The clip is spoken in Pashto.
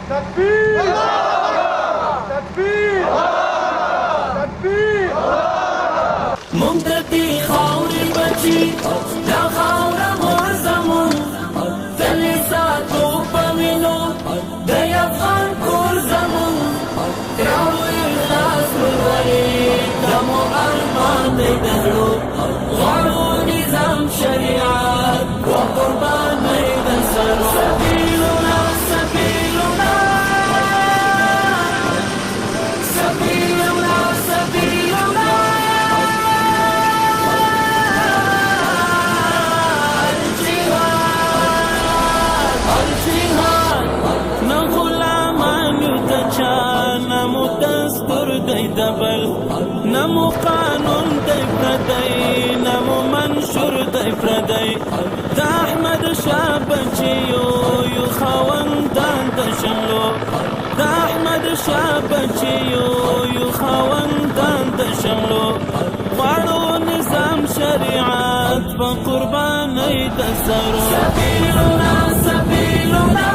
تکبیر تکبیر تکبیر مونږ د دې خاورې بچي دا خاوره مور زموږ تل یې ساتو په وینو د افغان کور زموږ راوړو اخلاص ورولې دا مو ارمان دی د زړو غواړو نظام شریعت و قربانۍ د سرو سبیلونه سبیلونه سبیلونه سبیلونه نمو قانون دی پردی نمو منشور دی پردی دا احمد شاه بچیو یو خواندان د شملو دا احمد شاه بچیو یو خواندان د شملو غواړو نظام شریعت په قربانۍ د سرو سبیلونه سبیلونه